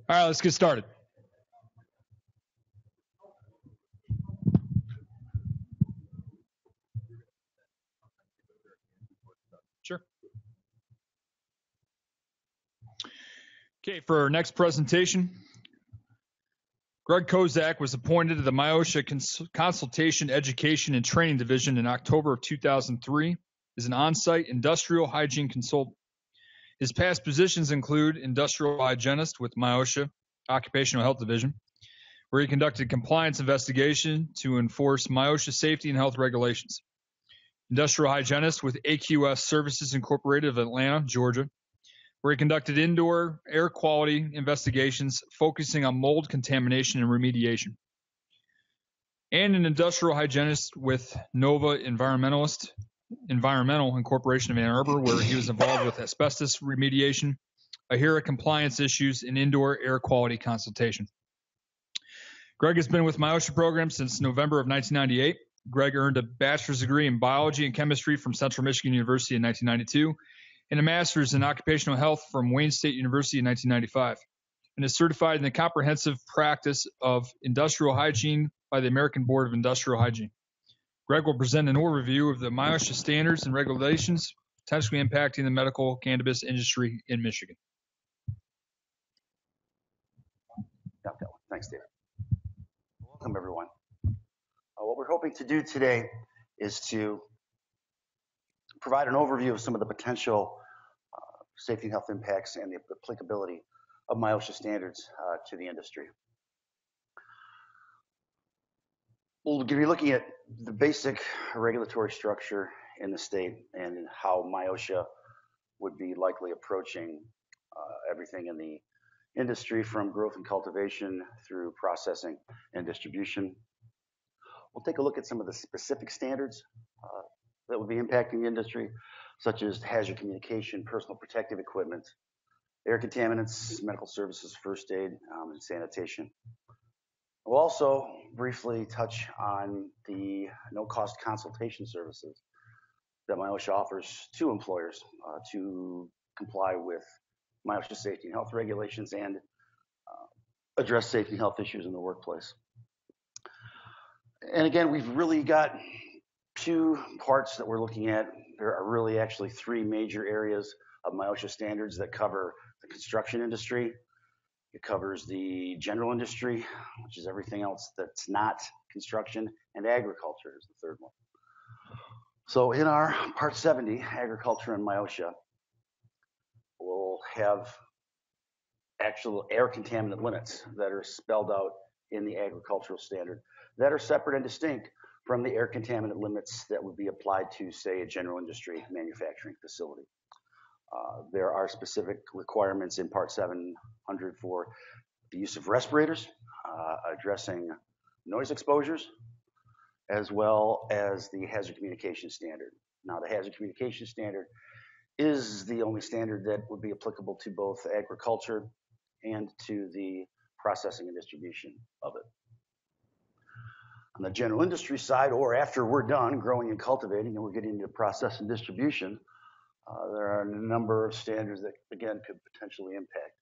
All right, let's get started. Sure. Okay, for our next presentation, Greg Kozak was appointed to the MIOSHA Consultation, Education, and Training Division in October of 2003 as an on-site industrial hygiene consultant. His past positions include industrial hygienist with MIOSHA Occupational Health Division, where he conducted compliance investigation to enforce MIOSHA safety and health regulations. Industrial hygienist with AQS Services Incorporated of Atlanta, Georgia, where he conducted indoor air quality investigations focusing on mold contamination and remediation. And an industrial hygienist with Nova Environmental Incorporation of Ann Arbor, where he was involved with asbestos remediation, AHERA compliance issues, and indoor air quality consultation. Greg has been with MIOSHA program since November of 1998. Greg earned a bachelor's degree in biology and chemistry from Central Michigan University in 1992 and a master's in occupational health from Wayne State University in 1995, and is certified in the comprehensive practice of industrial hygiene by the American Board of Industrial Hygiene. Greg will present an overview of the MIOSHA standards and regulations potentially impacting the medical cannabis industry in Michigan. Got that one. Thanks, David. Welcome, everyone. What we're hoping to do today is to provide an overview of some of the potential safety and health impacts and the applicability of MIOSHA standards to the industry. We'll be looking at the basic regulatory structure in the state and how MIOSHA would be likely approaching everything in the industry from growth and cultivation through processing and distribution. We'll take a look at some of the specific standards that would be impacting the industry, such as hazard communication, personal protective equipment, air contaminants, medical services, first aid, and sanitation. We'll also briefly touch on the no-cost consultation services that MIOSHA offers to employers to comply with MIOSHA safety and health regulations and address safety and health issues in the workplace. And again, we've really got two parts that we're looking at. There are really actually three major areas of MIOSHA standards that cover the construction industry. It covers the general industry, which is everything else that's not construction, and agriculture is the third one. So in our Part 70, Agriculture and MIOSHA, we'll have actual air contaminant limits that are spelled out in the agricultural standard that are separate and distinct from the air contaminant limits that would be applied to, say, a general industry manufacturing facility. There are specific requirements in Part 700 for the use of respirators, addressing noise exposures, as well as the hazard communication standard. Now, the hazard communication standard is the only standard that would be applicable to both agriculture and to the processing and distribution of it. On the general industry side, or after we're done growing and cultivating and we're getting into process and distribution, there are a number of standards that, again, could potentially impact.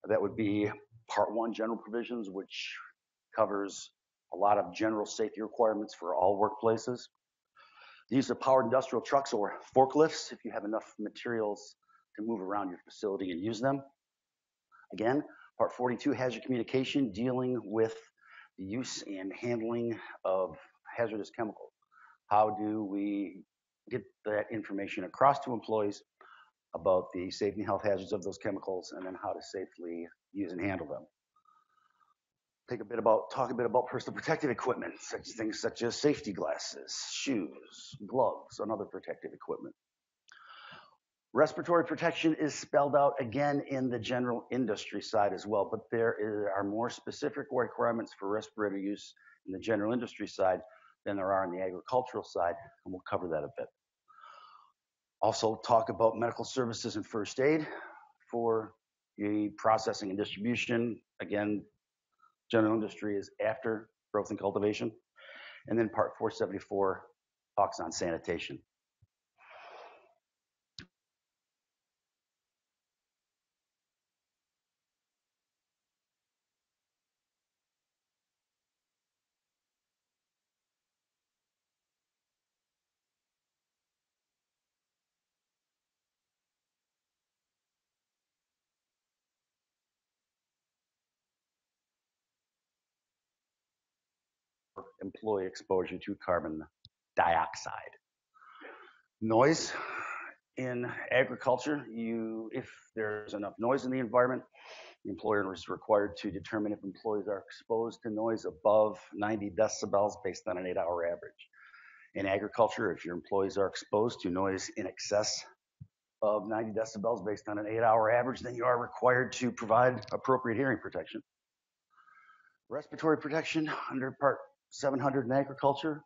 That would be Part 1 general provisions, which covers a lot of general safety requirements for all workplaces. The use of powered industrial trucks or forklifts if you have enough materials to move around your facility and use them. Again, Part 42, hazard communication, dealing with the use and handling of hazardous chemicals. How do we get that information across to employees about the safety and health hazards of those chemicals, and then how to safely use and handle them? Talk a bit about personal protective equipment, things such as safety glasses, shoes, gloves, and other protective equipment. Respiratory protection is spelled out again in the general industry side as well, but there are more specific requirements for respirator use in the general industry side than there are in the agricultural side, and we'll cover that a bit. Also talk about medical services and first aid for the processing and distribution. Again, general industry is after growth and cultivation. And then Part 474 talks on sanitation. employee exposure to carbon dioxide. Noise in agriculture, if there's enough noise in the environment, the employer is required to determine if employees are exposed to noise above 90 decibels based on an 8-hour average. In agriculture, if your employees are exposed to noise in excess of 90 decibels based on an 8-hour average, then you are required to provide appropriate hearing protection. Respiratory protection under Part 700 in agriculture.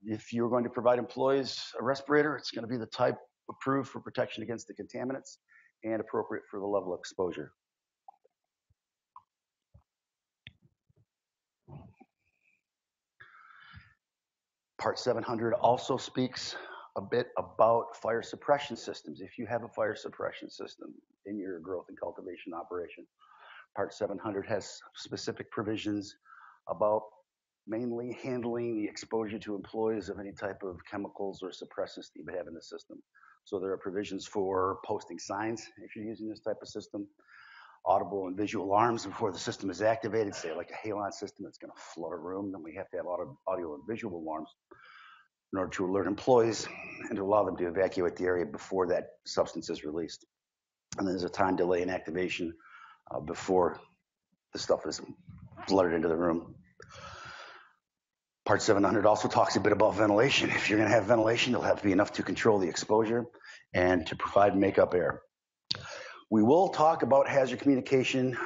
If you're going to provide employees a respirator, it's going to be the type approved for protection against the contaminants and appropriate for the level of exposure. Part 700 also speaks a bit about fire suppression systems. If you have a fire suppression system in your growth and cultivation operation, Part 700 has specific provisions about mainly handling the exposure to employees of any type of chemicals or suppressants that you may have in the system. So there are provisions for posting signs if you're using this type of system, audible and visual alarms before the system is activated, say like a halon system that's going to flood a room. Then we have to have audio and visual alarms in order to alert employees and to allow them to evacuate the area before that substance is released. And there's a time delay in activation before the stuff is flooded into the room. Part 700 also talks a bit about ventilation. If you're going to have ventilation, there'll have to be enough to control the exposure and to provide makeup air. We will talk about hazard communication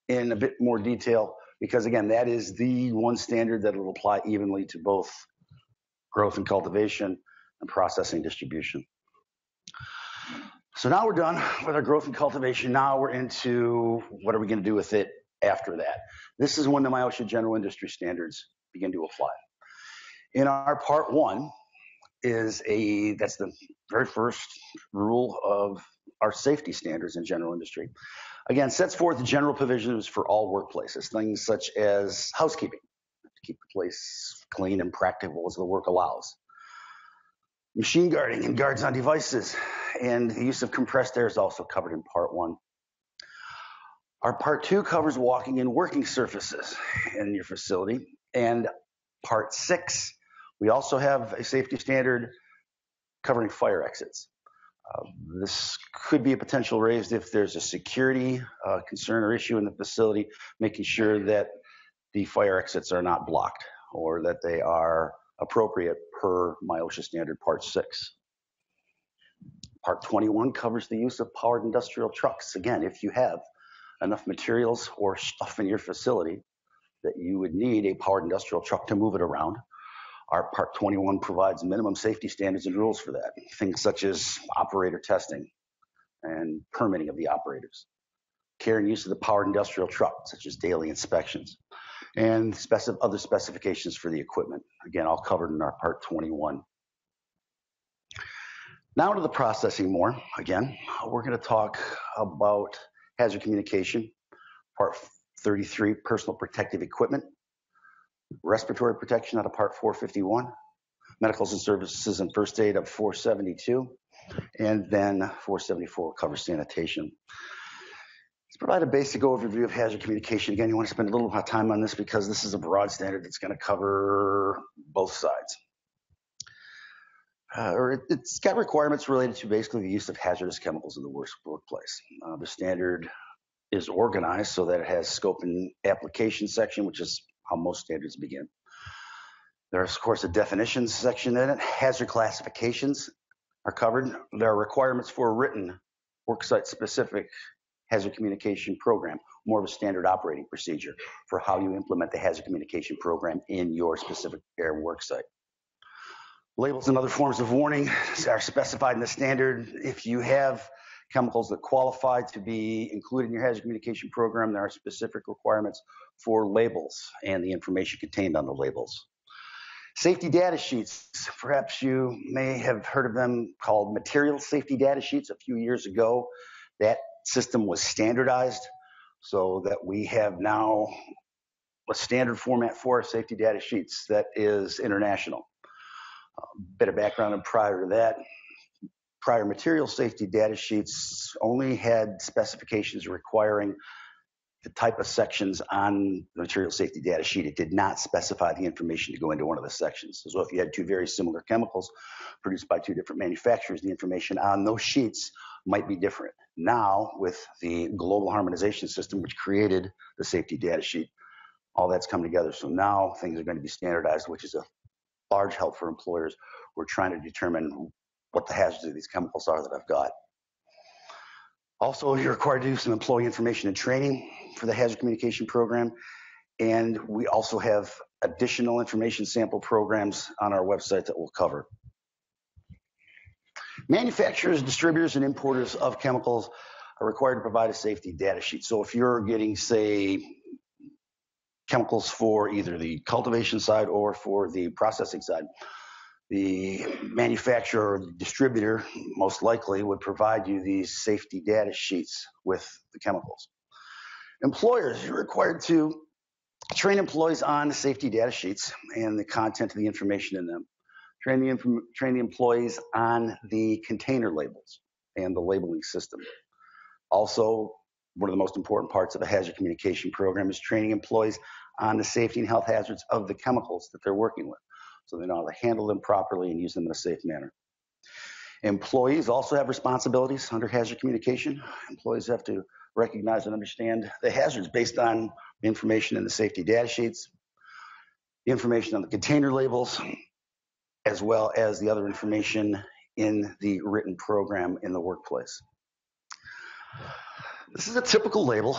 in a bit more detail because, again, that is the one standard that will apply evenly to both growth and cultivation and processing distribution. So now we're done with our growth and cultivation. Now we're into what are we going to do with it after that. This is when the MIOSHA general industry standards begin to apply. In our Part 1 that's the very first rule of our safety standards in general industry. Again, sets forth the general provisions for all workplaces, things such as housekeeping, to keep the place clean and practical as the work allows. Machine guarding and guards on devices, and the use of compressed air is also covered in Part 1. Our Part 2 covers walking and working surfaces in your facility, and Part 6, we also have a safety standard covering fire exits. This could be a potential raised if there's a security concern or issue in the facility, making sure that the fire exits are not blocked or that they are appropriate per MIOSHA standard Part 6. Part 21 covers the use of powered industrial trucks. Again, if you have enough materials or stuff in your facility that you would need a powered industrial truck to move it around, our Part 21 provides minimum safety standards and rules for that. Things such as operator testing and permitting of the operators, care and use of the powered industrial truck, such as daily inspections, and other specifications for the equipment. Again, all covered in our Part 21. Now to the processing more. Again, we're going to talk about hazard communication, Part 33, personal protective equipment, respiratory protection out of Part 451, medicals and services and first aid of 472, and then 474 will cover sanitation. Let's provide a basic overview of hazard communication. Again, you want to spend a little more time on this because this is a broad standard that's going to cover both sides. It's got requirements related to basically the use of hazardous chemicals in the workplace. The standard is organized so that it has scope and application section, which is how most standards begin. There's, of course, a definitions section in it. Hazard classifications are covered. There are requirements for a written worksite-specific hazard communication program, more of a standard operating procedure for how you implement the hazard communication program in your specific worksite. Labels and other forms of warning are specified in the standard. If you have chemicals that qualify to be included in your hazard communication program, there are specific requirements for labels and the information contained on the labels. Safety data sheets, perhaps you may have heard of them, called material safety data sheets. A few years ago, that system was standardized so that we have now a standard format for our safety data sheets that is international. A bit of background and prior to that, prior material safety data sheets only had specifications requiring the type of sections on the material safety data sheet. It did not specify the information to go into one of the sections. So if you had two very similar chemicals produced by two different manufacturers, the information on those sheets might be different. Now, with the global harmonization system, which created the safety data sheet, all that's come together. So now things are going to be standardized, which is a large help for employers who are trying to determine what the hazards of these chemicals are that I've got. Also, you're required to do some employee information and training for the hazard communication program. And we also have additional information sample programs on our website that we'll cover. Manufacturers, distributors, and importers of chemicals are required to provide a safety data sheet. So if you're getting, say, chemicals for either the cultivation side or for the processing side, the manufacturer or the distributor most likely would provide you these safety data sheets with the chemicals. Employers, you're required to train employees on the safety data sheets and the content of the information in them. Train the employees on the container labels and the labeling system. Also, one of the most important parts of a hazard communication program is training employees on the safety and health hazards of the chemicals that they're working with, so they know how to handle them properly and use them in a safe manner. Employees also have responsibilities under hazard communication. Employees have to recognize and understand the hazards based on information in the safety data sheets, information on the container labels, as well as the other information in the written program in the workplace. This is a typical label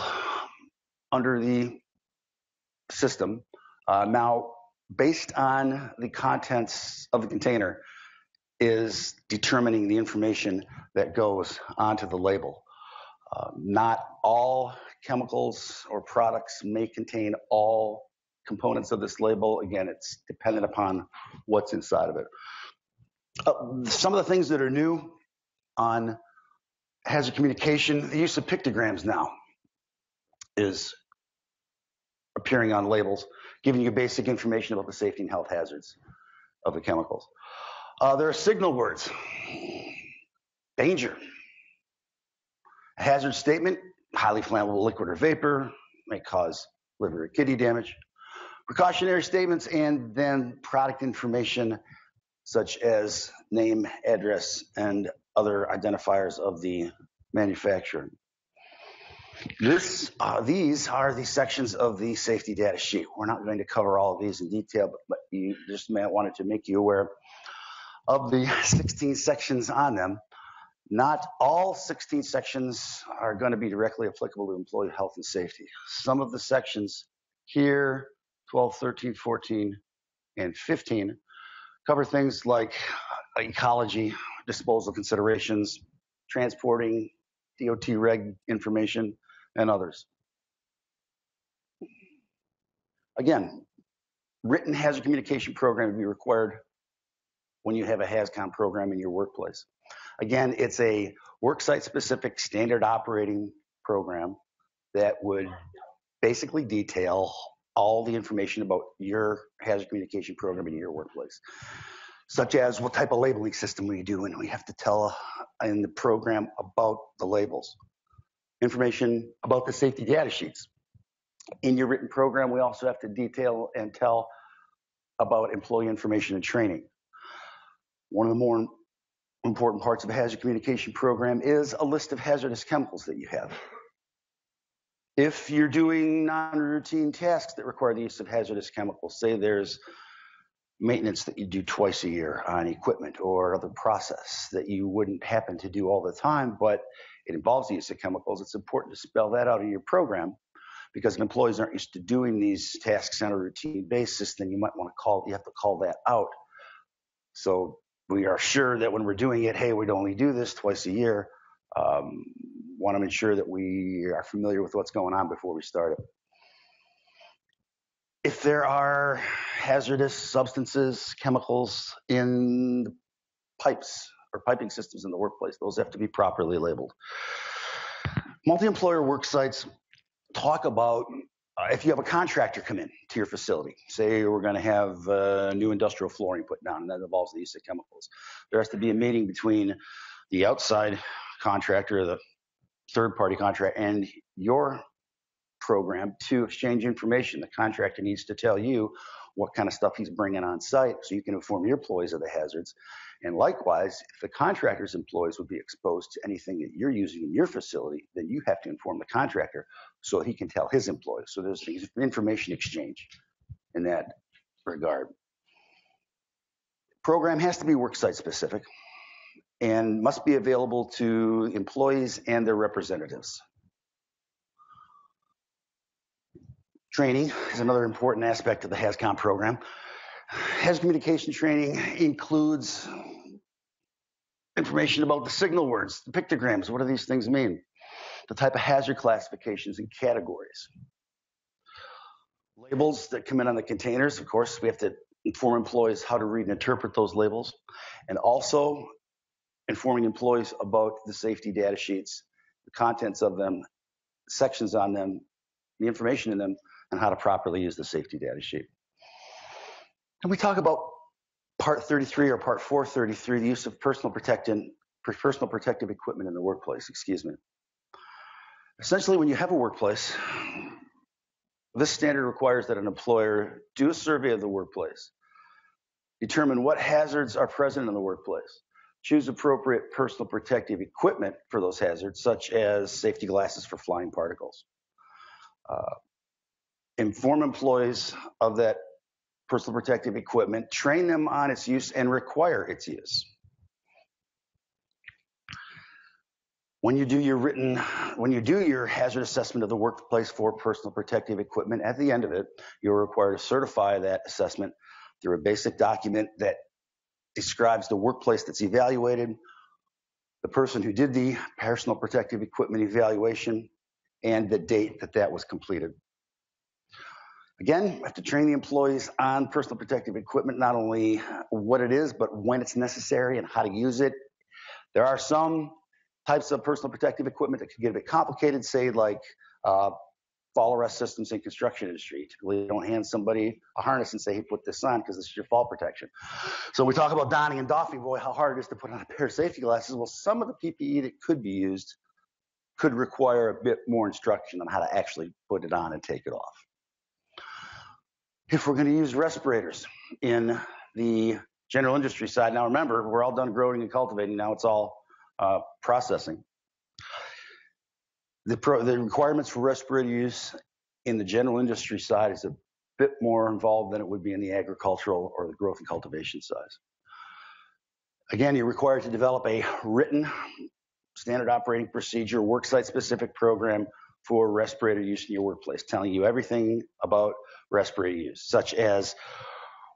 under the system. Now, based on the contents of the container is determining the information that goes onto the label. Not all chemicals or products may contain all components of this label. Again, it's dependent upon what's inside of it. Some of the things that are new on hazard communication, the use of pictograms now is appearing on labels, giving you basic information about the safety and health hazards of the chemicals. There are signal words. Danger. A hazard statement, highly flammable liquid or vapor, may cause liver or kidney damage. Precautionary statements, and then product information such as name, address, and other identifiers of the manufacturer. These are the sections of the safety data sheet. We're not going to cover all of these in detail, but you just may wanted to make you aware of the 16 sections on them. Not all 16 sections are going to be directly applicable to employee health and safety. Some of the sections here, 12, 13, 14, and 15, cover things like ecology, disposal considerations, transporting, DOT reg information, and others. Again, written hazard communication program would be required when you have a HAZCOM program in your workplace. Again, it's a worksite specific standard operating program that would basically detail all the information about your hazard communication program in your workplace, such as what type of labeling system we do, and we have to tell in the program about the labels. Information about the safety data sheets. In your written program, we also have to detail and tell about employee information and training. One of the more important parts of a hazard communication program is a list of hazardous chemicals that you have. If you're doing non-routine tasks that require the use of hazardous chemicals, say there's maintenance that you do twice a year on equipment or other process that you wouldn't happen to do all the time, but it involves the use of chemicals, it's important to spell that out in your program, because if employees aren't used to doing these tasks on a routine basis, then you have to call that out. So we are sure that when we're doing it, hey, we'd only do this twice a year. Want to ensure that we are familiar with what's going on before we start it. If there are hazardous substances, chemicals in the pipes or piping systems in the workplace, those have to be properly labeled. Multi-employer work sites talk about if you have a contractor come in to your facility, say we're going to have new industrial flooring put down, and that involves the use of chemicals. There has to be a meeting between the outside contractor, the third-party contractor, and your program to exchange information. The contractor needs to tell you what kind of stuff he's bringing on site so you can inform your employees of the hazards. And likewise, if the contractor's employees would be exposed to anything that you're using in your facility, then you have to inform the contractor so that he can tell his employees. So there's information exchange in that regard. Program has to be worksite specific and must be available to employees and their representatives. Training is another important aspect of the HazCom program. Hazard communication training includes information about the signal words, the pictograms, what do these things mean, the type of hazard classifications and categories. Labels that come in on the containers, of course, we have to inform employees how to read and interpret those labels, and also informing employees about the safety data sheets, the contents of them, sections on them, the information in them, and how to properly use the safety data sheet. And we talk about Part 33 or Part 433, the use of personal protective equipment in the workplace, Essentially, when you have a workplace, this standard requires that an employer do a survey of the workplace, determine what hazards are present in the workplace, choose appropriate personal protective equipment for those hazards, such as safety glasses for flying particles. Inform employees of that personal protective equipment, train them on its use, and require its use. When you do your hazard assessment of the workplace for personal protective equipment, at the end of it, you're required to certify that assessment through a basic document that describes the workplace that's evaluated, the person who did the personal protective equipment evaluation, and the date that that was completed. Again, we have to train the employees on personal protective equipment, not only what it is, but when it's necessary and how to use it. There are some types of personal protective equipment that can get a bit complicated, say like fall arrest systems in construction industry. Typically, you don't hand somebody a harness and say, hey, put this on because this is your fall protection. So we talk about donning and doffing, boy, how hard it is to put on a pair of safety glasses. Well, some of the PPE that could be used could require a bit more instruction on how to actually put it on and take it off. If we're going to use respirators in the general industry side, now remember, we're all done growing and cultivating. Now it's all processing. The requirements for respirator use in the general industry side is a bit more involved than it would be in the agricultural or the growth and cultivation side. Again, you're required to develop a written standard operating procedure, worksite specific program for respirator use in your workplace, telling you everything about respirator use, such as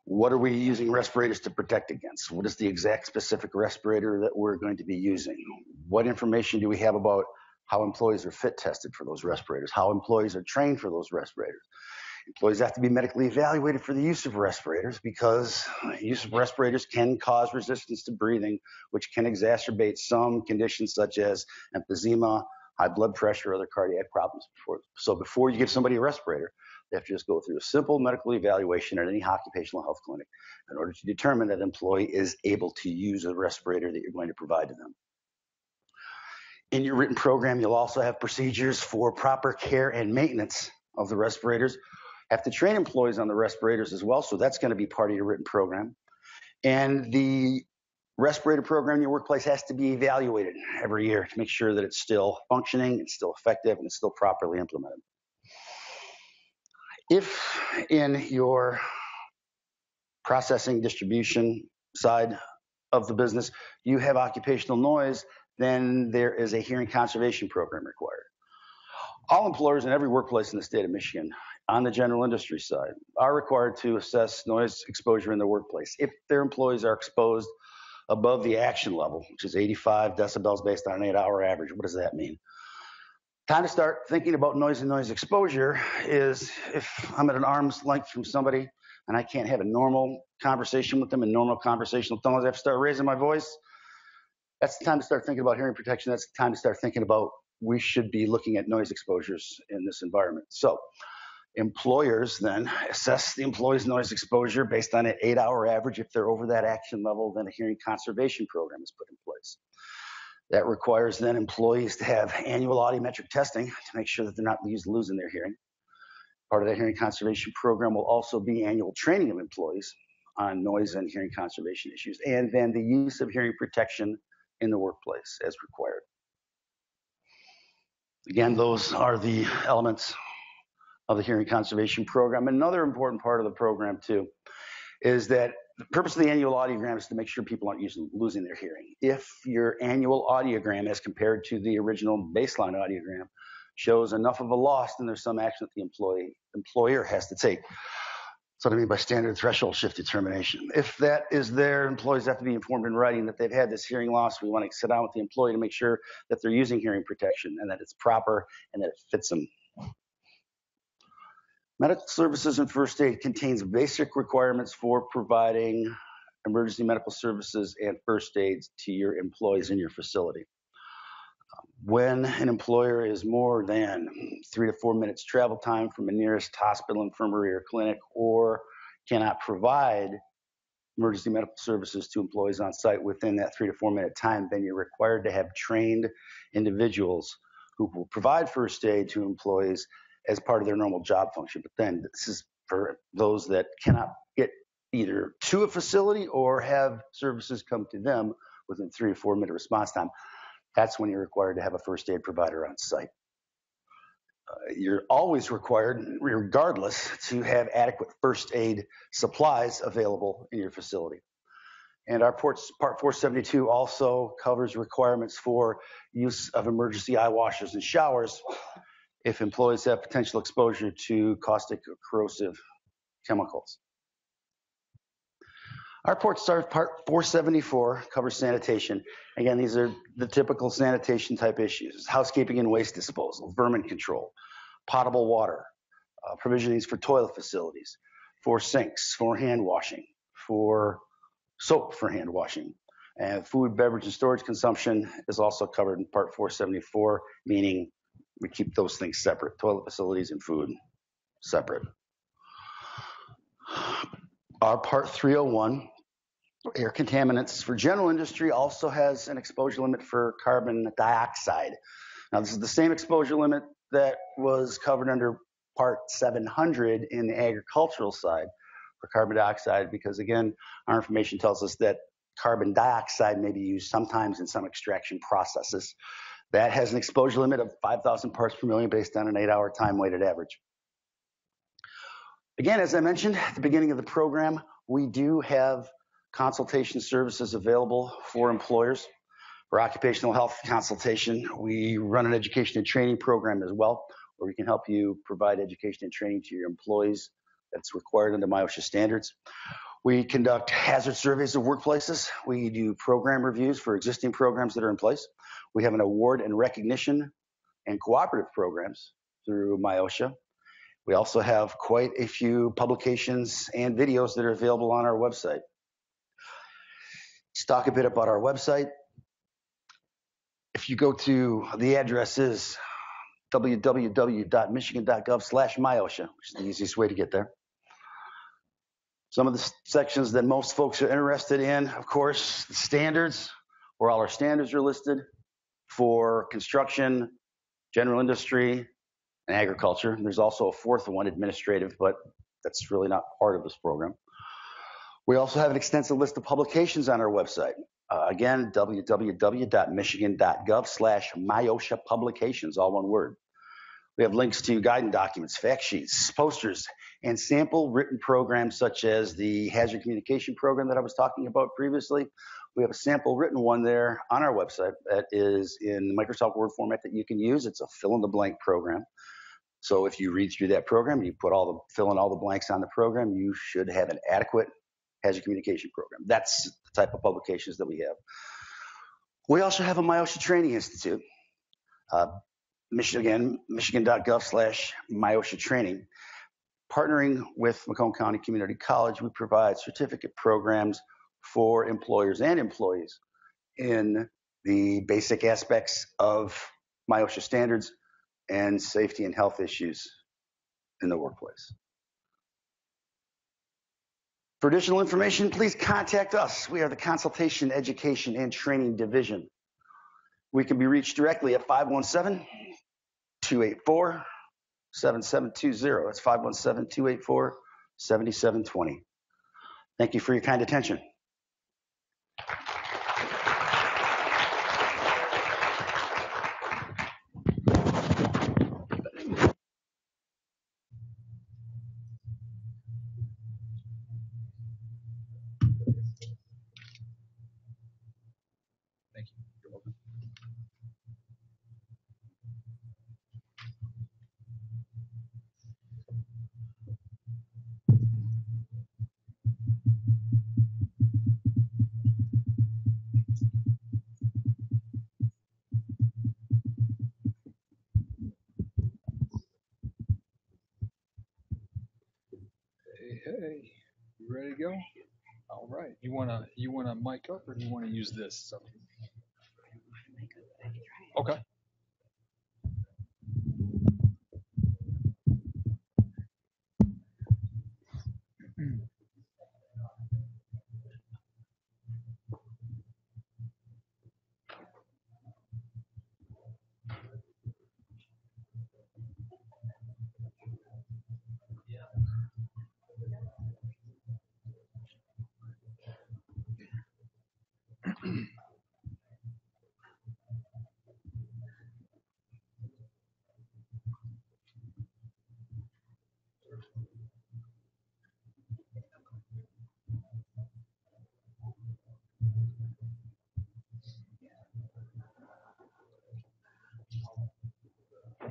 what are we using respirators to protect against? What is the exact specific respirator that we're going to be using? What information do we have about how employees are fit tested for those respirators, how employees are trained for those respirators? Employees have to be medically evaluated for the use of respirators because use of respirators can cause resistance to breathing, which can exacerbate some conditions such as emphysema, high blood pressure, or other cardiac problems. So before you give somebody a respirator, they have to just go through a simple medical evaluation at any occupational health clinic in order to determine that employee is able to use a respirator that you're going to provide to them. In your written program, you'll also have procedures for proper care and maintenance of the respirators. Have to train employees on the respirators as well, so that's going to be part of your written program. And the respirator program in your workplace has to be evaluated every year to make sure that it's still functioning, it's still effective, and it's still properly implemented. If in your processing distribution side of the business you have occupational noise, then there is a hearing conservation program required. All employers in every workplace in the state of Michigan on the general industry side are required to assess noise exposure in their workplace. If their employees are exposed above the action level, which is 85 decibels based on an 8-hour average, what does that mean? Time to start thinking about noise and noise exposure is if I'm at an arm's length from somebody and I can't have a normal conversation with them in normal conversational tones, I have to start raising my voice. That's the time to start thinking about hearing protection. That's the time to start thinking about we should be looking at noise exposures in this environment. So employers then assess the employee's noise exposure based on an 8-hour average. If they're over that action level, then a hearing conservation program is put in place. That requires then employees to have annual audiometric testing to make sure that they're not losing their hearing. Part of that hearing conservation program will also be annual training of employees on noise and hearing conservation issues, and then the use of hearing protection in the workplace as required. Again, those are the elements of the hearing conservation program. Another important part of the program, too, is that the purpose of the annual audiogram is to make sure people aren't losing their hearing. If your annual audiogram, as compared to the original baseline audiogram, shows enough of a loss, then there's some action that the employer has to take. That's what I mean by standard threshold shift determination. If that is there, employees have to be informed in writing that they've had this hearing loss. We want to sit down with the employee to make sure that they're using hearing protection and that it's proper and that it fits them. Medical services and first aid contains basic requirements for providing emergency medical services and first aids to your employees in your facility. When an employer is more than 3 to 4 minutes travel time from a nearest hospital, infirmary, or clinic, or cannot provide emergency medical services to employees on site within that 3 to 4 minute time, then you're required to have trained individuals who will provide first aid to employees as part of their normal job function. But then this is for those that cannot get either to a facility or have services come to them within 3 to 4 minute response time. That's when you're required to have a first aid provider on site. You're always required, regardless, to have adequate first aid supplies available in your facility. And our Part 472 also covers requirements for use of emergency eye washers and showers if employees have potential exposure to caustic or corrosive chemicals. Our Part 474 covers sanitation. Again, these are the typical sanitation type issues: housekeeping and waste disposal, vermin control, potable water, provisionings for toilet facilities, for sinks, for hand washing, for soap for hand washing. And food, beverage, and storage consumption is also covered in Part 474, meaning we keep those things separate, toilet facilities and food separate. Our Part 301, air contaminants for general industry, also has an exposure limit for carbon dioxide. Now, this is the same exposure limit that was covered under Part 700 in the agricultural side for carbon dioxide, because again, our information tells us that carbon dioxide may be used sometimes in some extraction processes. That has an exposure limit of 5,000 parts per million based on an 8-hour time-weighted average. Again, as I mentioned at the beginning of the program, we do have consultation services available for employers. For occupational health consultation, we run an education and training program as well, where we can help you provide education and training to your employees that's required under MIOSHA standards. We conduct hazard surveys of workplaces. We do program reviews for existing programs that are in place. We have an award and recognition and cooperative programs through MIOSHA. We also have quite a few publications and videos that are available on our website. Let's talk a bit about our website. If you go to, the address is www.michigan.gov/MIOSHA, which is the easiest way to get there. Some of the sections that most folks are interested in, of course, the standards, where all our standards are listed for construction, general industry, and agriculture. There's also a fourth one, administrative, but that's really not part of this program. We also have an extensive list of publications on our website. Again, www.michigan.gov/MIOSHA publications, all one word. We have links to guidance documents, fact sheets, posters, and sample written programs such as the hazard communication program that I was talking about previously. We have a sample written one there on our website that is in Microsoft Word format that you can use. It's a fill-in-the-blank program. So if you read through that program, you fill in all the blanks on the program, you should have an adequate hazard communication program. That's the type of publications that we have. We also have a MIOSHA Training Institute. Michigan.gov/MIOSHA training. Partnering with Macomb County Community College, we provide certificate programs for employers and employees in the basic aspects of MIOSHA standards and safety and health issues in the workplace. For additional information, please contact us. We are the Consultation, Education, and Training Division. We can be reached directly at 517-284-7720. That's 517-284-7720. Thank you for your kind attention. Thank you. You're welcome. Hey, you ready to go? All right. You wanna mic up, or do you wanna use this? It's up to you. Okay.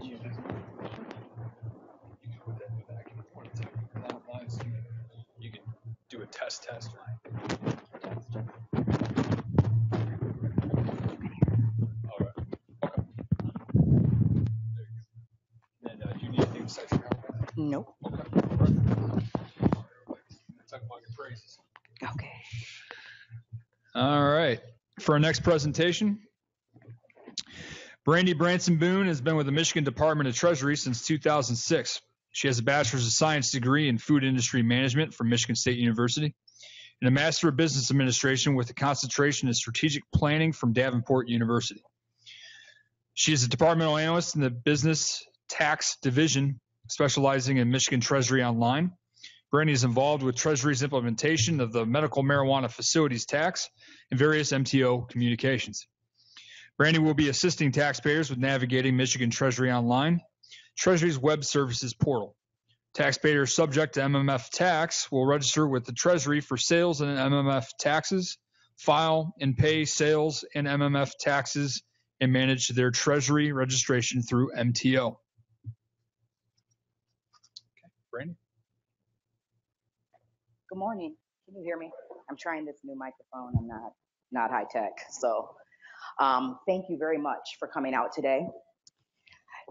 You can put that in the back and point it to lines. You can do a test line. All right. Okay. There you go. And do you need anything besides your helmet? Nope. Okay. Perfect. Talk about your praises. Okay. All right. For our next presentation, Brandy Branson Boone has been with the Michigan Department of Treasury since 2006. She has a Bachelor's of Science degree in Food Industry Management from Michigan State University and a Master of Business Administration with a concentration in Strategic Planning from Davenport University. She is a departmental analyst in the Business Tax Division, specializing in Michigan Treasury Online. Brandy is involved with Treasury's implementation of the Medical Marijuana Facilities Tax and various MTO communications. Brandy will be assisting taxpayers with navigating Michigan Treasury Online, Treasury's web services portal. Taxpayers subject to MMF tax will register with the Treasury for sales and MMF taxes, file and pay sales and MMF taxes, and manage their Treasury registration through MTO. Okay, Brandy? Good morning. Can you hear me? I'm trying this new microphone. I'm not high tech. So thank you very much for coming out today.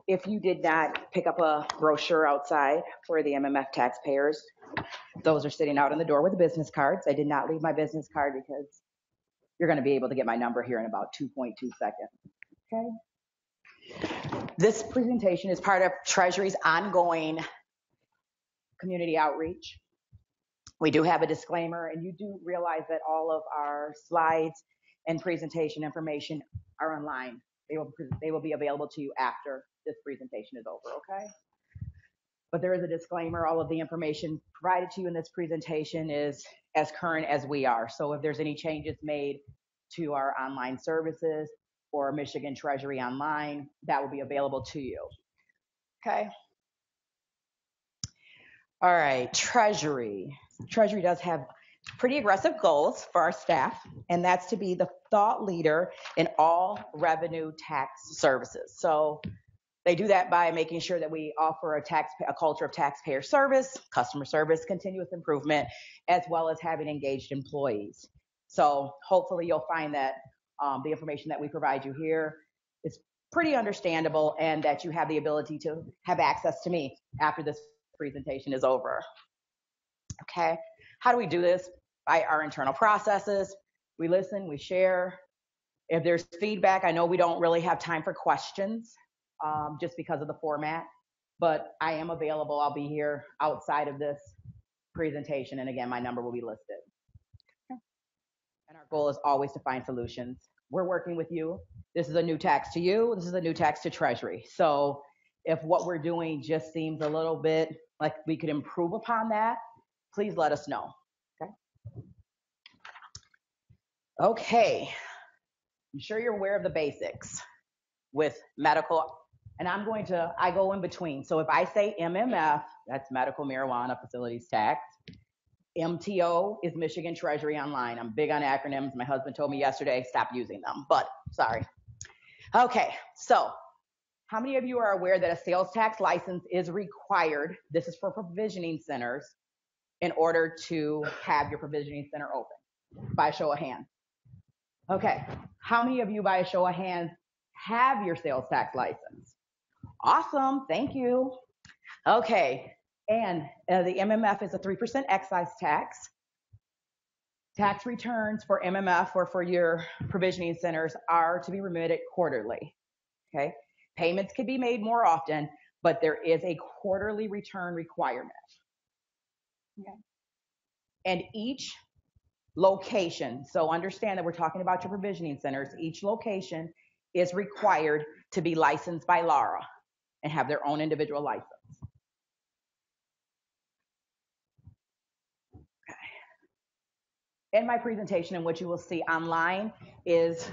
If you did not pick up a brochure outside for the MMF taxpayers, those are sitting out in the door with the business cards. I did not leave my business card because you're going to be able to get my number here in about 2.2 seconds. Okay. This presentation is part of Treasury's ongoing community outreach. We do have a disclaimer, and you do realize that all of our slides and presentation information are online. They will be available to you after this presentation is over, okay? But there is a disclaimer. All of the information provided to you in this presentation is as current as we are. So if there's any changes made to our online services or Michigan Treasury Online, that will be available to you, okay? All right, Treasury. Treasury does have pretty aggressive goals for our staff, and that's to be the thought leader in all revenue tax services. So they do that by making sure that we offer a culture of taxpayer service, customer service, continuous improvement, as well as having engaged employees. So hopefully you'll find that the information that we provide you here is pretty understandable and that you have the ability to have access to me after this presentation is over. Okay, how do we do this? By our internal processes. We listen, we share. If there's feedback, I know we don't really have time for questions just because of the format, but I am available. I'll be here outside of this presentation, and again, my number will be listed. Okay. And our goal is always to find solutions. We're working with you. This is a new tax to you. This is a new tax to Treasury. So if what we're doing just seems a little bit like we could improve upon that, please let us know. Okay. Okay. I'm sure you're aware of the basics with medical, and I go in between. So if I say MMF, that's medical marijuana facilities tax. MTO is Michigan Treasury Online. I'm big on acronyms. My husband told me yesterday, stop using them, but sorry. Okay, so how many of you are aware that a sales tax license is required? This is for provisioning centers in order to have your provisioning center open, by a show of hands. Okay, how many of you, by a show of hands, have your sales tax license? Awesome, thank you. Okay, and the MMF is a 3% excise tax. Tax returns for MMF or for your provisioning centers are to be remitted quarterly, okay? Payments can be made more often, but there is a quarterly return requirement, okay? And each location, so understand that we're talking about your provisioning centers, each location is required to be licensed by LARA and have their own individual license. In my presentation, and what you will see online is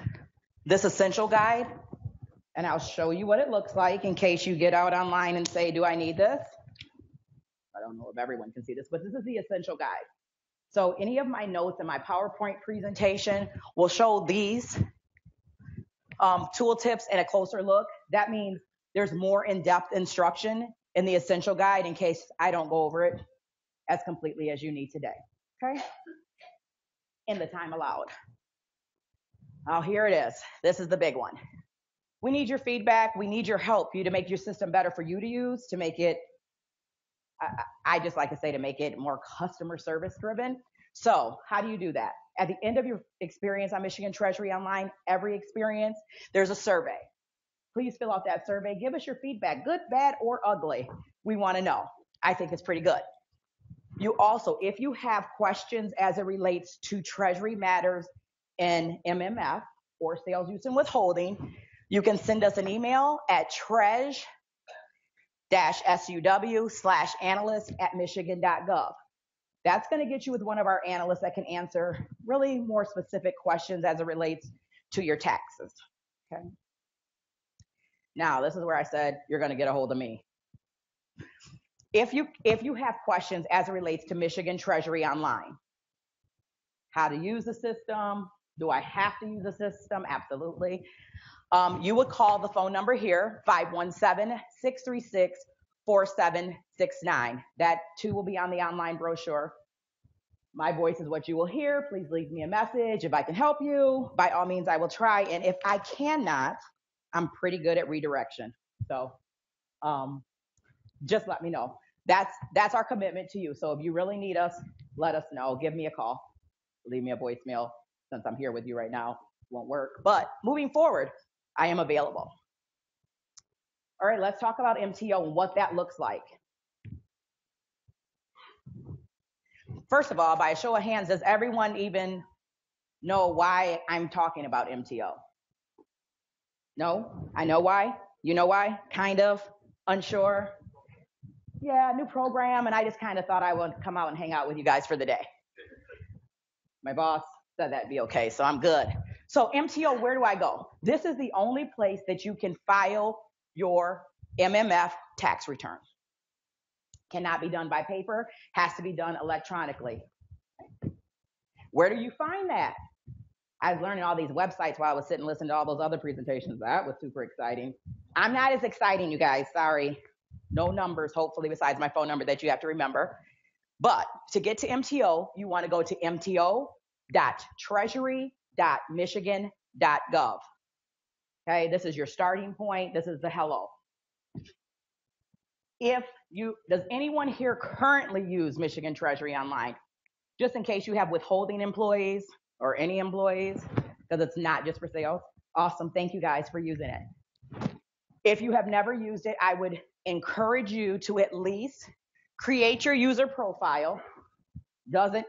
this essential guide, and I'll show you what it looks like in case you get out online and say, do I need this? I don't know if everyone can see this, but this is the essential guide. So any of my notes in my PowerPoint presentation will show these tooltips and a closer look. That means there's more in-depth instruction in the essential guide in case I don't go over it as completely as you need today, okay? In the time allowed. Oh, here it is. This is the big one. We need your feedback. We need your help, you to make your system better for you to use, to make it, I just like to say, to make it more customer service driven. So how do you do that? At the end of your experience on Michigan Treasury Online, every experience, there's a survey. Please fill out that survey. Give us your feedback, good, bad, or ugly. We want to know. I think it's pretty good. You also, if you have questions as it relates to Treasury matters in MMF or sales use and withholding, you can send us an email at treasuw/analyst@michigan.gov. That's going to get you with one of our analysts that can answer really more specific questions as it relates to your taxes. Okay. Now, this is where I said you're going to get a hold of me. If you have questions as it relates to Michigan Treasury Online, how to use the system, do I have to use the system? Absolutely. You would call the phone number here, 517-636-4769. That too will be on the online brochure. My voice is what you will hear. Please leave me a message. If I can help you, by all means, I will try. And if I cannot, I'm pretty good at redirection. So just let me know. That's our commitment to you. So if you really need us, let us know. Give me a call. Leave me a voicemail. Since I'm here with you right now, won't work. But moving forward, I am available. All right, let's talk about MTO and what that looks like. First of all, by a show of hands, does everyone even know why I'm talking about MTO? No? I know why? You know why? Kind of? Unsure? Yeah, new program, and I just kind of thought I would come out and hang out with you guys for the day. My boss said that'd be okay, so I'm good. So MTO, where do I go? This is the only place that you can file your MMF tax return. Cannot be done by paper, has to be done electronically. Where do you find that? I was learning all these websites while I was sitting listening to all those other presentations. That was super exciting. I'm not as exciting, you guys, sorry. No numbers, hopefully, besides my phone number that you have to remember. But to get to MTO, you want to go to mto.treasury.michigan.gov. Okay, this is your starting point. This is the hello. Does anyone here currently use Michigan Treasury Online? Just in case you have withholding employees or any employees, because it's not just for sales. Awesome, thank you guys for using it. If you have never used it, I would encourage you to at least create your user profile. Doesn't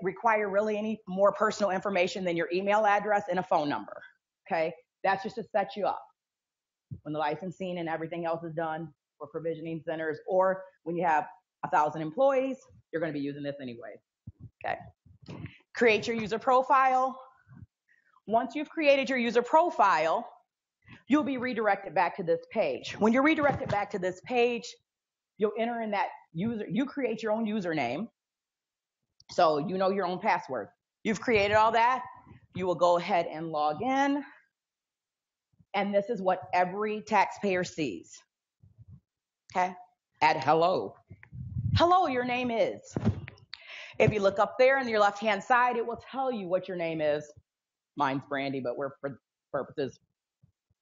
require really any more personal information than your email address and a phone number, okay? That's just to set you up. When the licensing and everything else is done for provisioning centers, or when you have 1,000 employees, you're going to be using this anyway. Okay. Create your user profile. Once you've created your user profile, you'll be redirected back to this page. When you're redirected back to this page, you'll enter in that user, you create your own username. So you know your own password. You've created all that. You will go ahead and log in. And this is what every taxpayer sees. Okay? Add hello. Hello, your name is. If you look up there on your left-hand side, it will tell you what your name is. Mine's Brandy, but we're for purposes,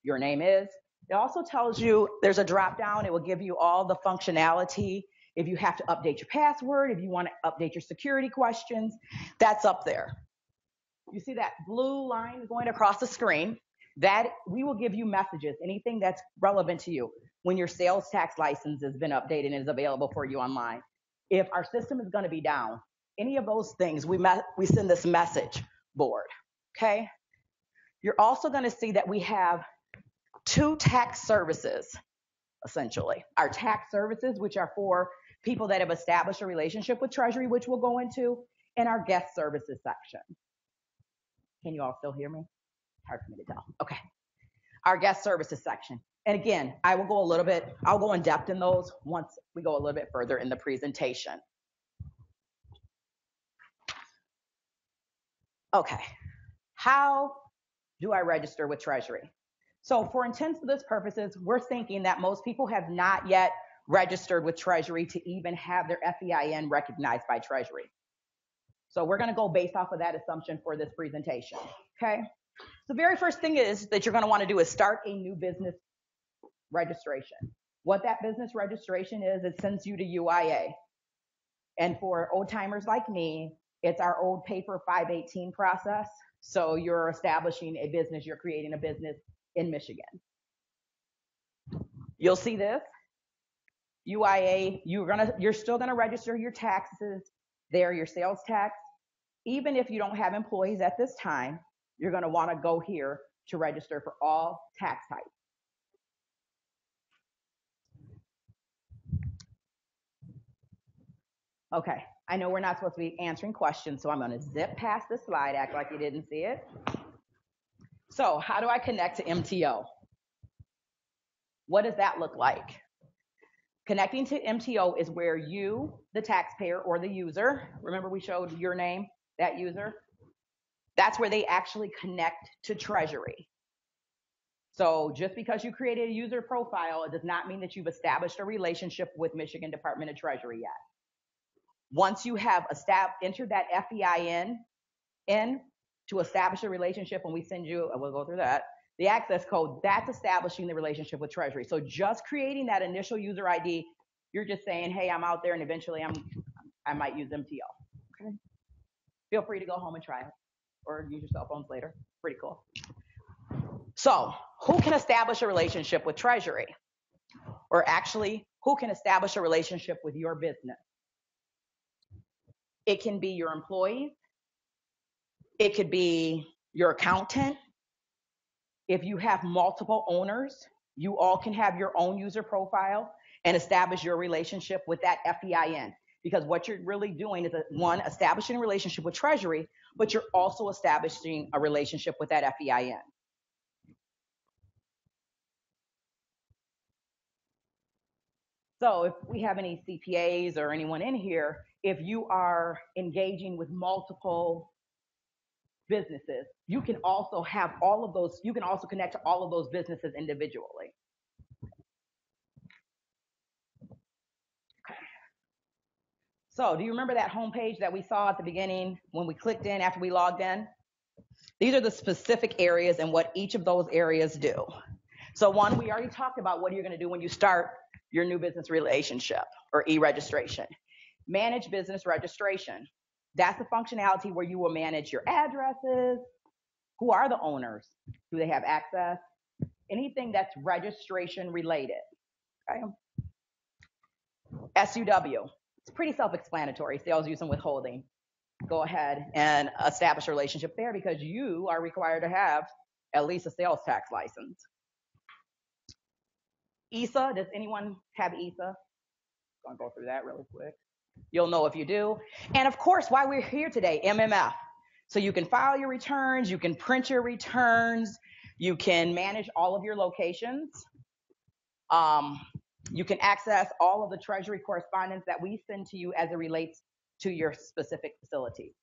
your name is. It also tells you there's a drop down. It will give you all the functionality. If you have to update your password, if you want to update your security questions, that's up there. You see that blue line going across the screen? That we will give you messages, anything that's relevant to you. When your sales tax license has been updated and is available for you online. If our system is going to be down, any of those things, we send this message board, okay? You're also going to see that we have 2 tax services, essentially. Our tax services, which are for people that have established a relationship with Treasury, which we'll go into, and our guest services section. Can you all still hear me? Hard for me to tell. Okay. Our guest services section. And again, I'll go in depth in those once we go a little bit further in the presentation. Okay. How do I register with Treasury? So for intents of this purposes, we're thinking that most people have not yet registered with Treasury to even have their FEIN recognized by Treasury. So we're going to go based off of that assumption for this presentation. Okay. The very first thing is that you're going to want to do is start a new business registration. What that business registration is, it sends you to UIA. And for old timers like me, it's our old paper 518 process. So you're establishing a business, you're creating a business in Michigan. You'll see this. UIA, you're still going to register your taxes there, your sales tax. Even if you don't have employees at this time, you're going to want to go here to register for all tax types. Okay, I know we're not supposed to be answering questions, so I'm going to zip past this slide, act like you didn't see it. So how do I connect to MTO? What does that look like? Connecting to MTO is where you, the taxpayer or the user, remember we showed your name, that user? That's where they actually connect to Treasury. So just because you created a user profile, it does not mean that you've established a relationship with Michigan Department of Treasury yet. Once you have entered that FEIN in to establish a relationship, when we send you, we'll go through that, the access code, that's establishing the relationship with Treasury. So just creating that initial user ID, you're just saying, hey, I'm out there and eventually I might use MTO. Okay. Feel free to go home and try it or use your cell phones later. Pretty cool. So who can establish a relationship with Treasury? Or actually, who can establish a relationship with your business? It can be your employees. It could be your accountant. If you have multiple owners, you all can have your own user profile and establish your relationship with that FEIN. Because what you're really doing is, one, establishing a relationship with Treasury, but you're also establishing a relationship with that FEIN. So if we have any CPAs or anyone in here, if you are engaging with multiple businesses, you can also have all of those, you can also connect to all of those businesses individually. Okay. So do you remember that homepage that we saw at the beginning when we clicked in after we logged in? These are the specific areas and what each of those areas do. So one, we already talked about what you're going to do when you start your new business relationship or e-registration. Manage business registration. That's the functionality where you will manage your addresses. Who are the owners? Do they have access? Anything that's registration related. Okay. SUW. It's pretty self-explanatory. Sales, use, and withholding. Go ahead and establish a relationship there because you are required to have at least a sales tax license. ESA, does anyone have ESA? I'm going to go through that really quick. You'll know if you do. And of course, why we're here today, MMF. So you can file your returns, you can print your returns, you can manage all of your locations. You can access all of the Treasury correspondence that we send to you as it relates to your specific facility.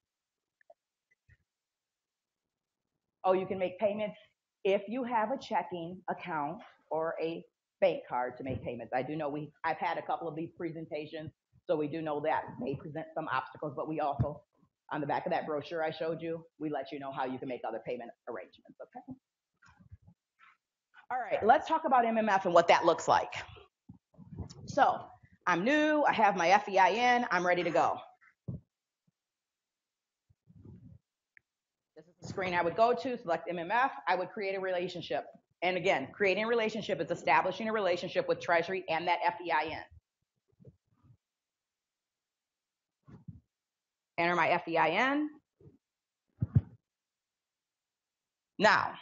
Oh, you can make payments if you have a checking account or a bank card to make payments. I do know I've had a couple of these presentations, so we do know that may present some obstacles, but we also, on the back of that brochure I showed you, we let you know how you can make other payment arrangements, okay? All right, let's talk about MMF and what that looks like. So I'm new, I have my FEIN, I'm ready to go. This is the screen I would go to, select MMF, I would create a relationship. And again, creating a relationship is establishing a relationship with Treasury and that FEIN. Enter my FEIN. Now,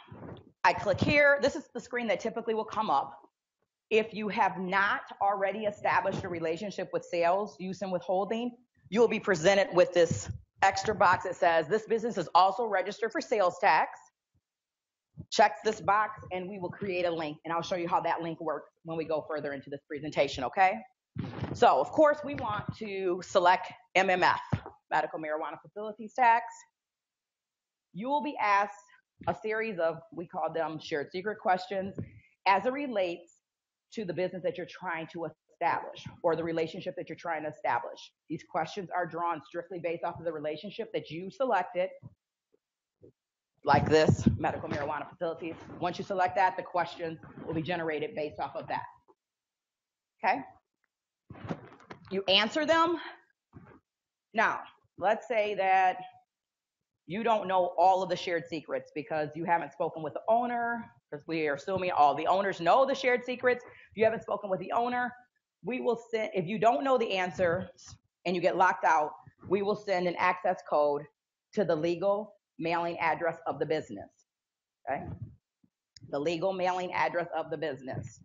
I click here. This is the screen that typically will come up. If you have not already established a relationship with sales, use and withholding, you will be presented with this extra box that says, this business is also registered for sales tax. Check this box and we will create a link, and I'll show you how that link works when we go further into this presentation, okay? So, of course, we want to select MMF, Medical Marijuana Facilities Tax. You will be asked a series of, we call them shared secret questions, as it relates to the business that you're trying to establish or the relationship that you're trying to establish. These questions are drawn strictly based off of the relationship that you selected, like this, medical marijuana facilities. Once you select that, the questions will be generated based off of that. Okay? You answer them. Now, let's say that you don't know all of the shared secrets because you haven't spoken with the owner, because we are assuming all the owners know the shared secrets. If you haven't spoken with the owner, we will send, if you don't know the answers and you get locked out, we will send an access code to the legal mailing address of the business, okay? The legal mailing address of the business.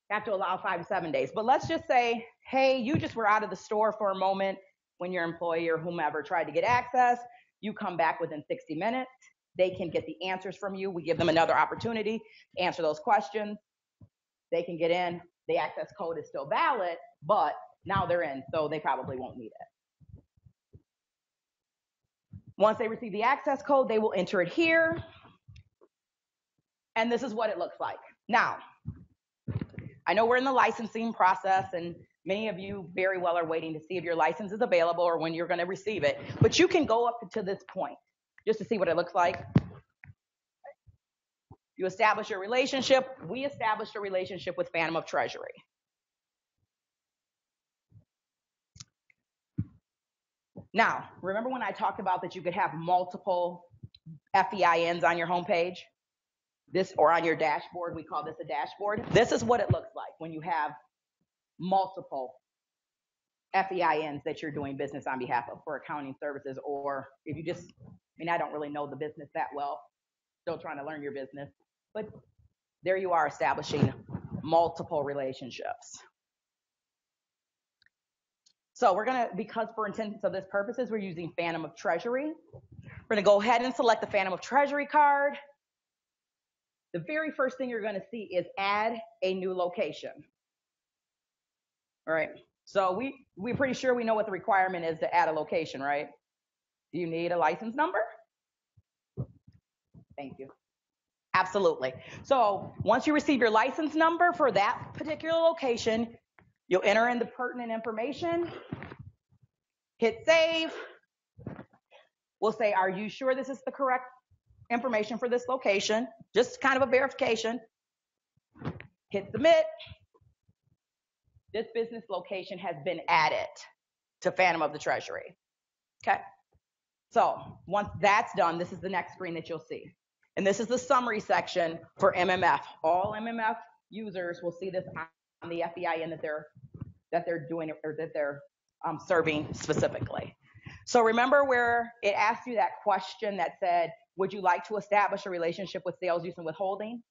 You have to allow 5 to 7 days. But let's just say, hey, you just were out of the store for a moment when your employee or whomever tried to get access. You come back within 60 minutes. They can get the answers from you. We give them another opportunity to answer those questions. They can get in. The access code is still valid, but now they're in, so they probably won't need it. Once they receive the access code, they will enter it here. And this is what it looks like. Now, I know we're in the licensing process, and many of you very well are waiting to see if your license is available or when you're going to receive it. But you can go up to this point just to see what it looks like. You establish your relationship. We established a relationship with Phantom of Treasury. Now, remember when I talked about that you could have multiple FEINs on your homepage? This, or on your dashboard, we call this a dashboard. This is what it looks like when you have multiple FEINs that you're doing business on behalf of for accounting services, or if you just, I mean, I don't really know the business that well, still trying to learn your business, but there you are establishing multiple relationships. So we're gonna, because for intents of this purposes, we're using Phantom of Treasury. We're gonna go ahead and select the Phantom of Treasury card. The very first thing you're gonna see is add a new location. All right, so we're pretty sure we know what the requirement is to add a location, right? Do you need a license number? Thank you. Absolutely. So once you receive your license number for that particular location, you'll enter in the pertinent information, hit save. We'll say, are you sure this is the correct information for this location? Just kind of a verification. Hit submit. This business location has been added to Phantom of the Treasury. Okay. So once that's done, this is the next screen that you'll see. And this is the summary section for MMF. All MMF users will see this on the FEIN that they're doing or that they're serving specifically. So remember where it asked you that question that said, would you like to establish a relationship with sales use and withholding?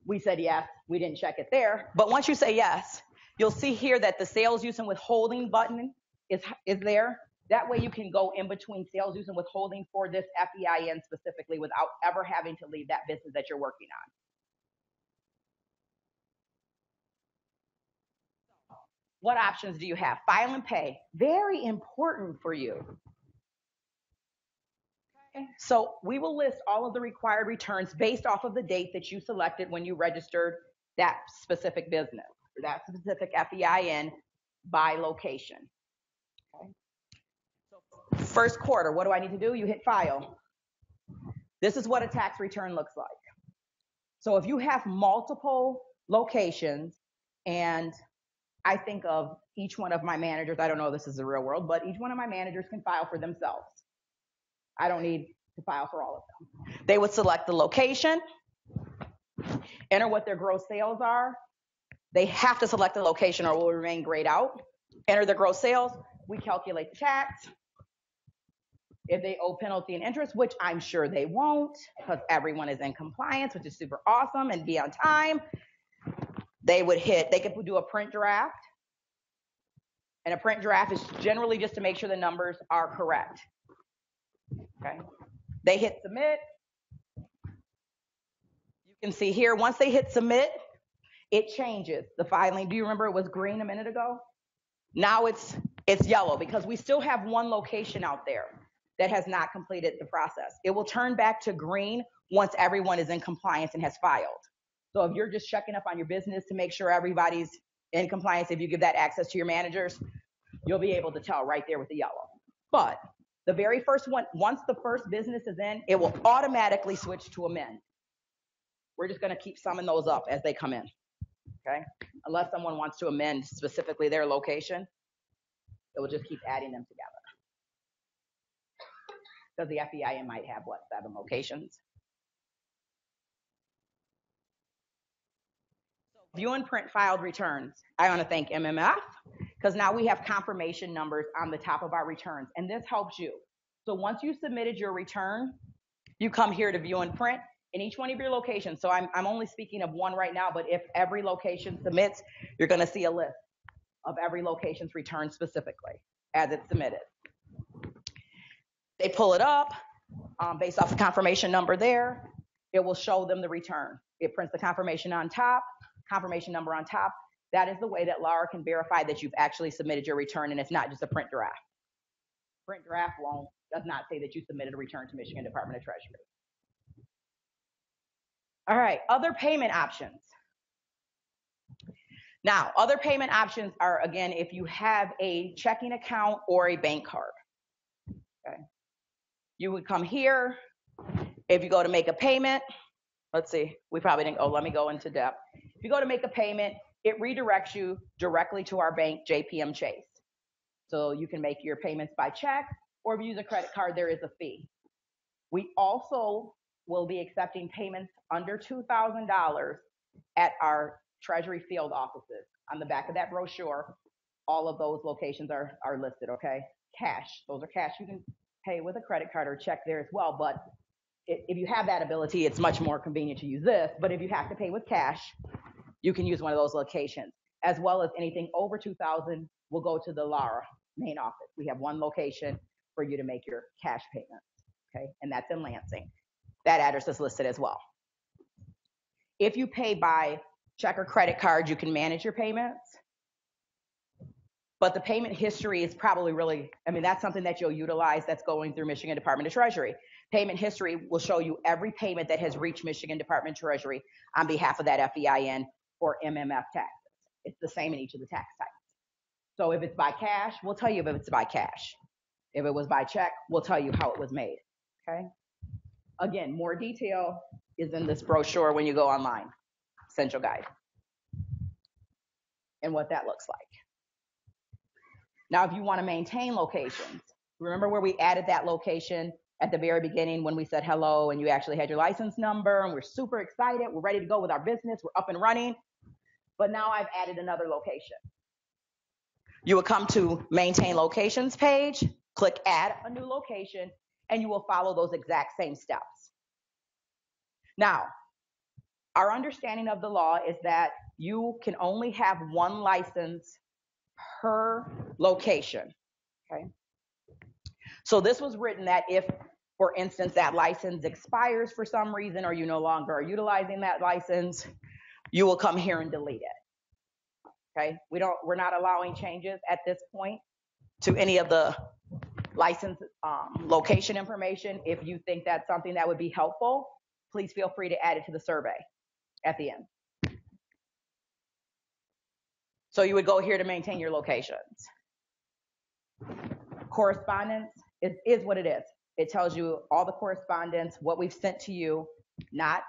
We said yes. We didn't check it there. But once you say yes, you'll see here that the sales use and withholding button is there. That way you can go in between sales use and withholding for this FEIN specifically without ever having to leave that business that you're working on. What options do you have? File and pay. Very important for you. Okay. So we will list all of the required returns based off of the date that you selected when you registered that specific business or that specific FEIN by location. Okay. So first quarter, what do I need to do? You hit file. This is what a tax return looks like. So if you have multiple locations, and I think of each one of my managers, I don't know if this is the real world, but each one of my managers can file for themselves. I don't need to file for all of them. They would select the location, enter what their gross sales are. They have to select the location or will remain grayed out. Enter the gross sales. We calculate the tax. If they owe penalty and interest, which I'm sure they won't because everyone is in compliance, which is super awesome, and be on time, they could do a print draft. And a print draft is generally just to make sure the numbers are correct. Okay. They hit submit. You can see here, once they hit submit, it changes the filing. Do you remember it was green a minute ago? Now it's yellow because we still have one location out there that has not completed the process. It will turn back to green once everyone is in compliance and has filed. So if you're just checking up on your business to make sure everybody's in compliance, if you give that access to your managers, you'll be able to tell right there with the yellow. But the very first one, once the first business is in, it will automatically switch to amend. We're just going to keep summing those up as they come in, okay? Unless someone wants to amend specifically their location, it will just keep adding them together. Because the FEIN might have, 7 locations? So view and print filed returns. I want to thank MMF because now we have confirmation numbers on the top of our returns, and this helps you. So once you submitted your return, you come here to view and print in each one of your locations. So I'm only speaking of one right now, but if every location submits, you're going to see a list of every location's return specifically as it's submitted. They pull it up based off the confirmation number there. It will show them the return. It prints the confirmation on top, confirmation number on top. That is the way that Laura can verify that you've actually submitted your return and it's not just a print draft. Print draft does not say that you submitted a return to Michigan Department of Treasury. All right, other payment options. Now, other payment options are, again, if you have a checking account or a bank card. Okay. You would come here. If you go to make a payment, let's see, we probably didn't, let me go into depth. If you go to make a payment, it redirects you directly to our bank, JPM Chase. So you can make your payments by check, or if you use a credit card, there is a fee. We also will be accepting payments under $2,000 at our Treasury field offices. On the back of that brochure, all of those locations are listed, okay? Cash, those are cash. You can pay with a credit card or check there as well, but if you have that ability, it's much more convenient to use this. But if you have to pay with cash, you can use one of those locations, as well as anything over $2,000 will go to the Lara main office. We have one location for you to make your cash payments, okay? And that's in Lansing. That address is listed as well. If you pay by check or credit card, you can manage your payments. But the payment history is probably really, that's something that you'll utilize that's going through Michigan Department of Treasury. Payment history will show you every payment that has reached Michigan Department of Treasury on behalf of that FEIN or MMF taxes. It's the same in each of the tax types. So if it's by cash, we'll tell you if it's by cash. If it was by check, we'll tell you how it was made, okay? Again, more detail is in this brochure when you go online, Essential Guide, and what that looks like. Now, if you want to maintain locations, remember where we added that location at the very beginning when we said hello and you actually had your license number and we're super excited, we're ready to go with our business, we're up and running, but now I've added another location. You will come to Maintain Locations page, click Add a New Location, and you will follow those exact same steps. Now, our understanding of the law is that you can only have one license per location, okay? So this was written that if, for instance, that license expires for some reason or you no longer are utilizing that license, you will come here and delete it, okay? We're not allowing changes at this point to any of the license location information. If you think that's something that would be helpful, please feel free to add it to the survey at the end. So you would go here to maintain your locations. Correspondence is what it is. It tells you all the correspondence, what we've sent to you. None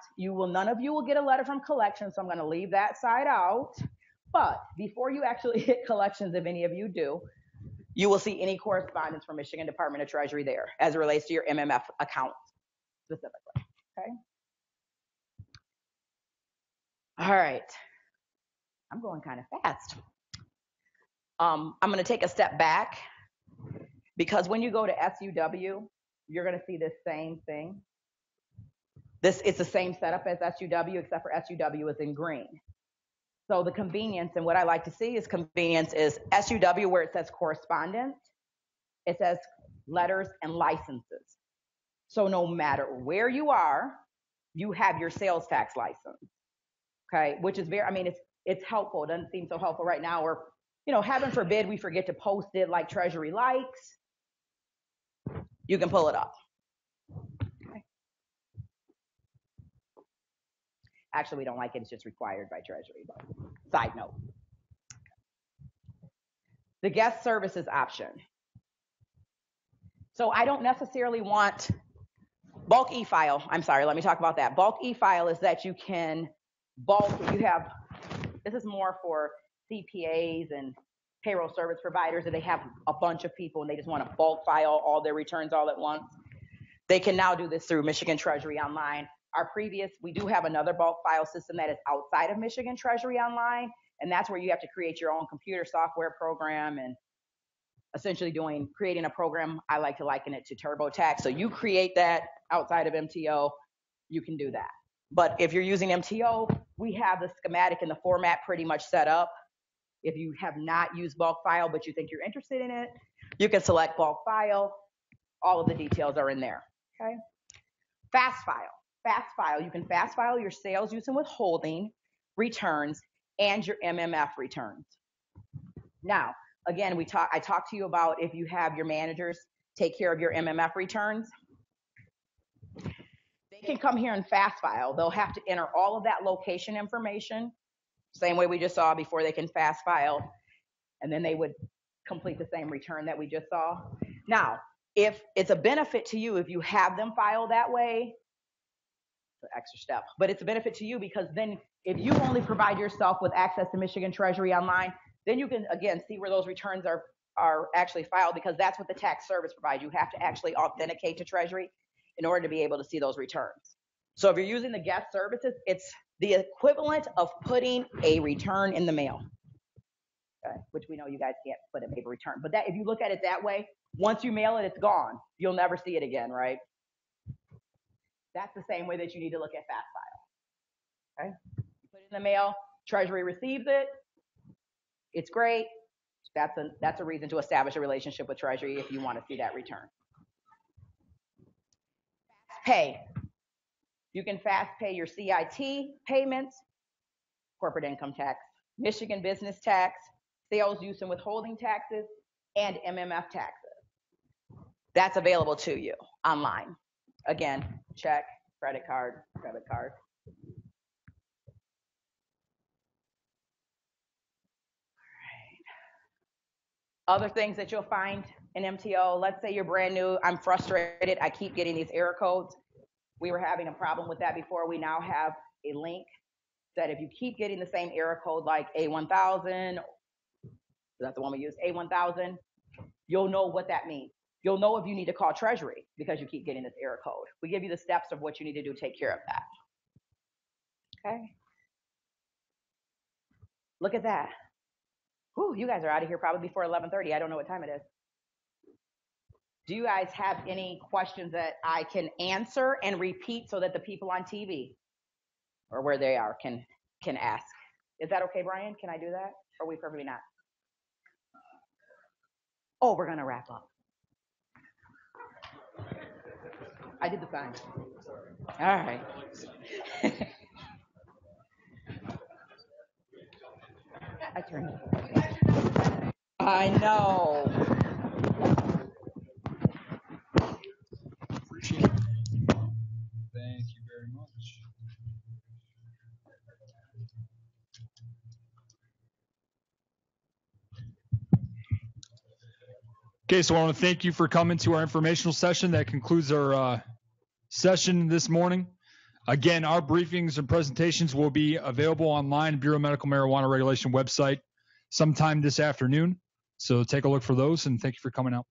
of you will get a letter from collections, so I'm going to leave that side out. But before you actually hit collections, if any of you do, you will see any correspondence from Michigan Department of Treasury there as it relates to your MMF account specifically, okay? All right. I'm going kind of fast. I'm going to take a step back because when you go to SUW, you're going to see this same thing. It's the same setup as SUW, except for SUW is in green. So the convenience, and what I like to see is convenience, is SUW where it says correspondence, it says letters and licenses. So no matter where you are, you have your sales tax license, okay? Which is it's helpful. It doesn't seem so helpful right now, or, heaven forbid we forget to post it like Treasury likes. You can pull it up. Okay. Actually, we don't like it. It's just required by Treasury, but side note. The guest services option. So I don't necessarily want bulk e-file. I'm sorry, let me talk about that. Bulk e-file is that you can this is more for CPAs and payroll service providers that they have a bunch of people and they just want to bulk file all their returns all at once. They can now do this through Michigan Treasury Online. We do have another bulk file system that is outside of Michigan Treasury Online, and that's where you have to create your own computer software program and essentially creating a program. I like to liken it to TurboTax. So you create that outside of MTO, you can do that. But if you're using MTO, we have the schematic and the format pretty much set up. If you have not used bulk file, but you think you're interested in it, you can select bulk file. All of the details are in there, okay? Fast file. You can fast file your sales use and withholding returns and your MMF returns. Now, again, I talked to you about if you have your managers take care of your MMF returns. They can come here and fast file. They'll have to enter all of that location information, same way we just saw before they can fast file, and then they would complete the same return that we just saw. Now, if it's a benefit to you, if you have them file that way, it's an extra step, but it's a benefit to you because then if you only provide yourself with access to Michigan Treasury Online, then you can, again, see where those returns are actually filed because that's what the tax service provides. You have to actually authenticate to Treasury in order to be able to see those returns. So if you're using the guest services, it's the equivalent of putting a return in the mail, okay? Which we know you guys can't put a paper return. But that, if you look at it that way, once you mail it, it's gone. You'll never see it again, right? That's the same way that you need to look at fast file, okay? You put it in the mail, Treasury receives it, it's great. That's a reason to establish a relationship with Treasury if you want to see that return. Fast pay. You can fast pay your CIT payments, corporate income tax, Michigan business tax, sales use and withholding taxes, and MMF taxes. That's available to you online. Again, check, credit card, debit card. Other things that you'll find in MTO, let's say you're brand new, I'm frustrated, I keep getting these error codes. We were having a problem with that before. We now have a link that if you keep getting the same error code like A1000, that's the one we use, A1000, you'll know what that means. You'll know if you need to call Treasury because you keep getting this error code. We give you the steps of what you need to do to take care of that. Okay? Look at that. Whew, you guys are out of here probably before 11:30. I don't know what time it is. Do you guys have any questions that I can answer and repeat so that the people on TV or where they are can ask? Is that okay, Brian? Can I do that? Or are we probably not? Oh, we're going to wrap up. I did the sign. All right. I turned it. I know. Appreciate it. Thank you very much. Okay, so I want to thank you for coming to our informational session. That concludes our session this morning. Again, our briefings and presentations will be available online, Bureau of Medical Marijuana Regulation website sometime this afternoon. So take a look for those, and thank you for coming out.